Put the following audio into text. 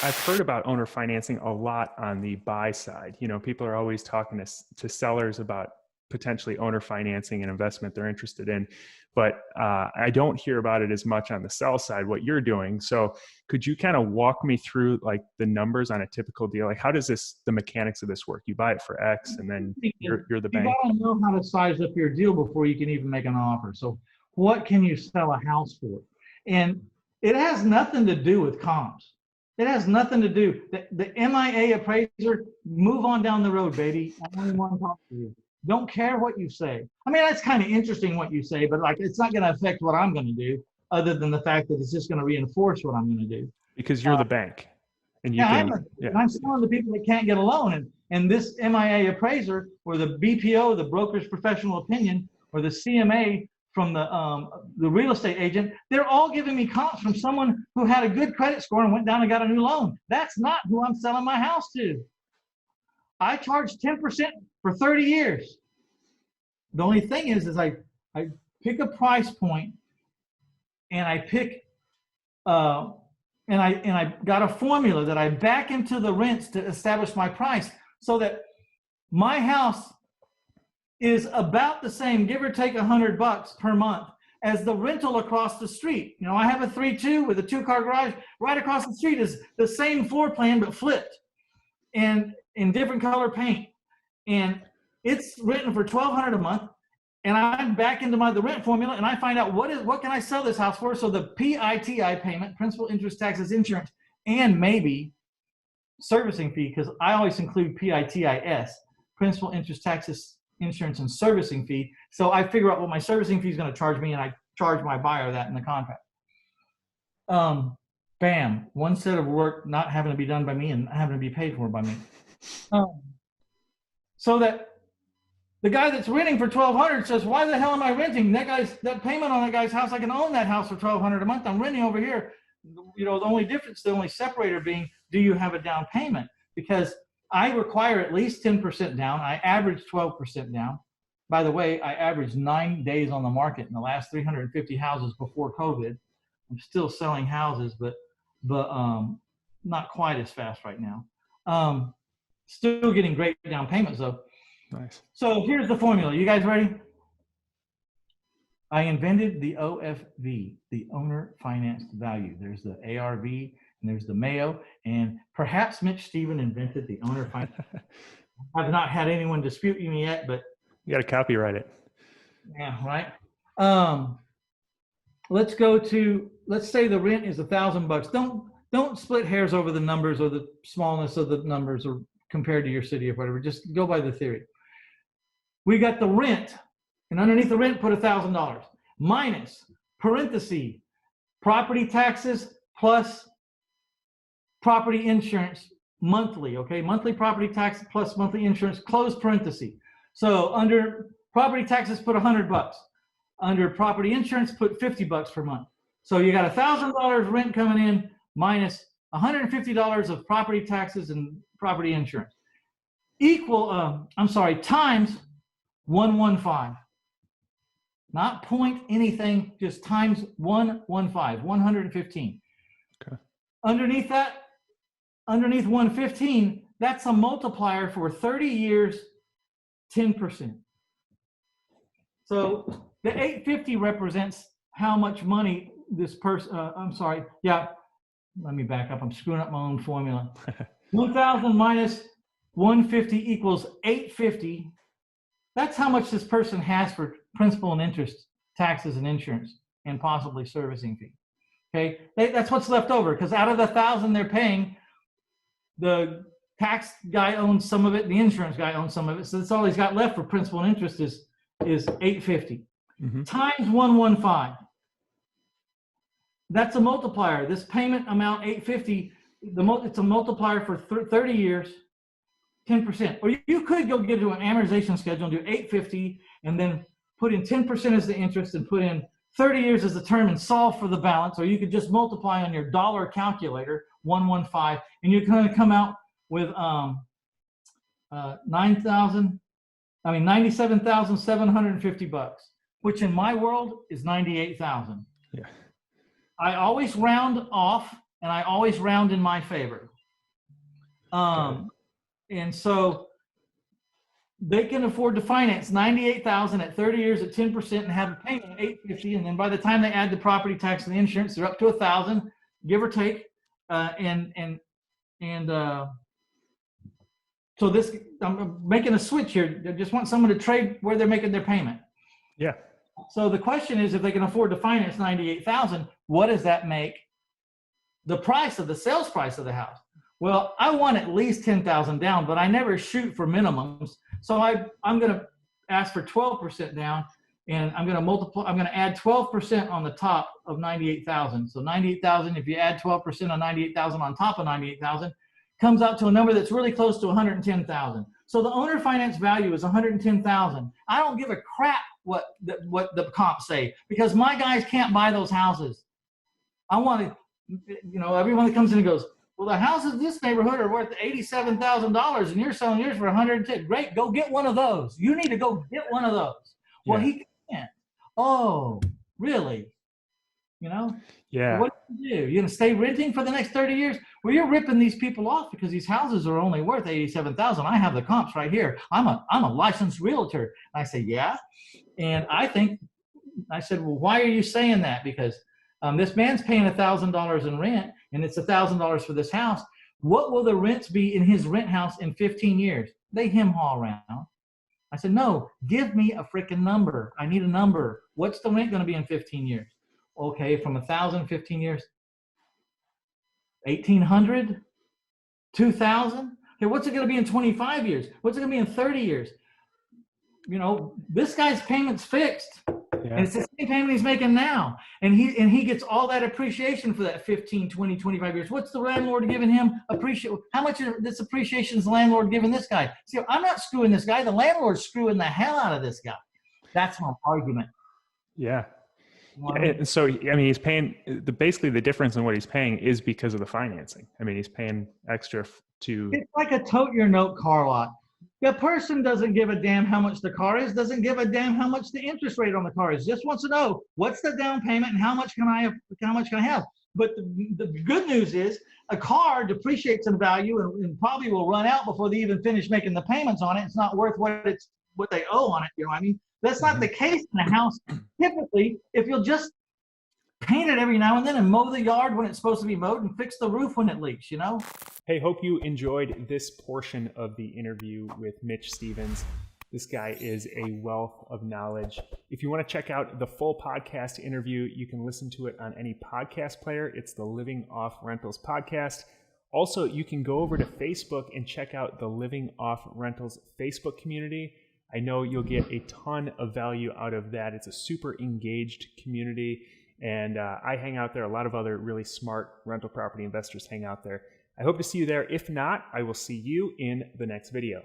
I've heard about owner financing a lot on the buy side. People are always talking to sellers about potentially owner financing an investment they're interested in, but I don't hear about it as much on the sell side, what you're doing. So could you kind of walk me through like the numbers on a typical deal? Like how does the mechanics of this work? You buy it for X and then you're the bank. You gotta know how to size up your deal before you can even make an offer. So what can you sell a house for? And it has nothing to do with comps. It has nothing to do. The MIA appraiser, move on down the road, baby. I only want to talk to you. Don't care what you say. I mean, that's kind of interesting what you say, but like it's not going to affect what I'm going to do, other than the fact that it's just going to reinforce what I'm going to do. Because you're the bank, and I'm selling to people that can't get a loan, and this MIA appraiser or the BPO, the broker's professional opinion, or the CMA from the real estate agent, they're all giving me comps from someone who had a good credit score and went down and got a new loan. That's not who I'm selling my house to. I charge 10% for 30 years. The only thing is I pick a price point, and I pick and I got a formula that I back into the rents to establish my price, so that my house is about the same, give or take $100 per month, as the rental across the street. I have a 3-2 with a 2-car garage. Right across the street is the same floor plan but flipped and in different color paint, and it's written for $1,200 a month. And I'm back into the rent formula, and I find out what can I sell this house for. So the PITI payment, principal, interest, taxes, insurance, and maybe servicing fee, because I always include PITIS, principal, interest, taxes, insurance, and servicing fee. So I figure out what my servicing fee is going to charge me, and I charge my buyer that in the contract. Bam, one set of work not having to be done by me and having to be paid for by me. So that the guy that's renting for $1,200 says, why the hell am I renting? That payment on that guy's house, I can own that house for $1,200 a month. I'm renting over here. The only difference, the only separator being, do you have a down payment? Because I require at least 10% down. I average 12% down. By the way, I averaged 9 days on the market in the last 350 houses before COVID. I'm still selling houses, but not quite as fast right now. Still getting great down payments though. Nice. So here's the formula. You guys ready? I invented the OFV, the owner financed value. There's the ARV and there's the Mayo, and perhaps Mitch Stephen invented the owner finance. I've not had anyone dispute me yet, but you got to copyright it. Yeah, right. Let's say the rent is $1,000. Don't split hairs over the numbers or the smallness of the numbers or compared to your city or whatever. Just go by the theory. We got the rent, and underneath the rent, put $1,000 minus parenthesis property taxes plus property insurance monthly. Okay, monthly property tax plus monthly insurance, close parenthesis. So under property taxes, put $100. Under property insurance, put $50 per month. So you got $1,000 rent coming in minus $150 of property taxes and property insurance. Times 115. Not point anything, just times 115, 115. Okay. Underneath 115, that's a multiplier for 30 years, 10%. So the 850 represents how much money this person, let me back up. I'm screwing up my own formula. 1,000 minus 150 equals 850. That's how much this person has for principal and interest, taxes and insurance, and possibly servicing fee. Okay, that's what's left over, because out of the 1,000 they're paying, the tax guy owns some of it, the insurance guy owns some of it, so that's all he's got left for principal and interest is 850 times 115. That's a multiplier. This payment amount 850, it's a multiplier for 30 years, 10%. Or you could go get to an amortization schedule and do 850 and then put in 10% as the interest and put in 30 years as the term and solve for the balance. Or you could just multiply on your dollar calculator 115, and you're going to come out with $97,750, which in my world is $98,000. Yeah. I always round off, and I always round in my favor. And so they can afford to finance $98,000 at 30 years at 10% and have a payment of $850. And then by the time they add the property tax and the insurance, they're up to $1,000, give or take. So this, I'm making a switch here. I just want someone to trade where they're making their payment. Yeah. So the question is, if they can afford to finance $98,000, what does that make the price of the sales price of the house? Well, I want at least $10,000 down, but I never shoot for minimums. So I'm going to ask for 12% down, and I'm going to multiply. I'm going to add 12% on the top of 98,000. So 98,000. If you add 12% on 98,000 on top of 98,000, comes out to a number that's really close to 110,000. So the owner finance value is 110,000. I don't give a crap what the comps say, because my guys can't buy those houses. I want to, everyone that comes in and goes, well, the houses in this neighborhood are worth $87,000 and you're selling yours for 110. Great, go get one of those. You need to go get one of those. Well, he can't. Oh, really? Yeah. What do you do? You're going to stay renting for the next 30 years? Well, you're ripping these people off, because these houses are only worth $87,000. I have the comps right here. I'm a licensed realtor. I say, yeah. And I said, well, why are you saying that? Because this man's paying $1,000 in rent, and it's $1,000 for this house. What will the rents be in his rent house in 15 years? They hem-haw around. I said, no, give me a freaking number. I need a number. What's the rent going to be in 15 years? Okay, from 1,000, 15 years, 1,800, 2,000. Okay, what's it going to be in 25 years? What's it going to be in 30 years? This guy's payment's fixed. Yeah. And it's the same payment he's making now. And he gets all that appreciation for that 15, 20, 25 years. What's the landlord giving him? How much of this appreciation is the landlord giving this guy? See, I'm not screwing this guy. The landlord's screwing the hell out of this guy. That's my argument. Yeah. And so, he's paying, basically the difference in what he's paying is because of the financing. He's paying extra to. It's like a tote your note car lot. The person doesn't give a damn how much the car is, doesn't give a damn how much the interest rate on the car is. Just wants to know, what's the down payment and how much can I have? But the good news is, a car depreciates in value and probably will run out before they even finish making the payments on it. It's not worth what they owe on it. That's not the case in a house. Typically, if you'll just paint it every now and then and mow the yard when it's supposed to be mowed and fix the roof when it leaks, Hey, hope you enjoyed this portion of the interview with Mitch Stevens. This guy is a wealth of knowledge. If you want to check out the full podcast interview, you can listen to it on any podcast player. It's the Living Off Rentals podcast. Also, you can go over to Facebook and check out the Living Off Rentals Facebook community. I know you'll get a ton of value out of that. It's a super engaged community, and I hang out there. A lot of other really smart rental property investors hang out there. I hope to see you there. If not, I will see you in the next video.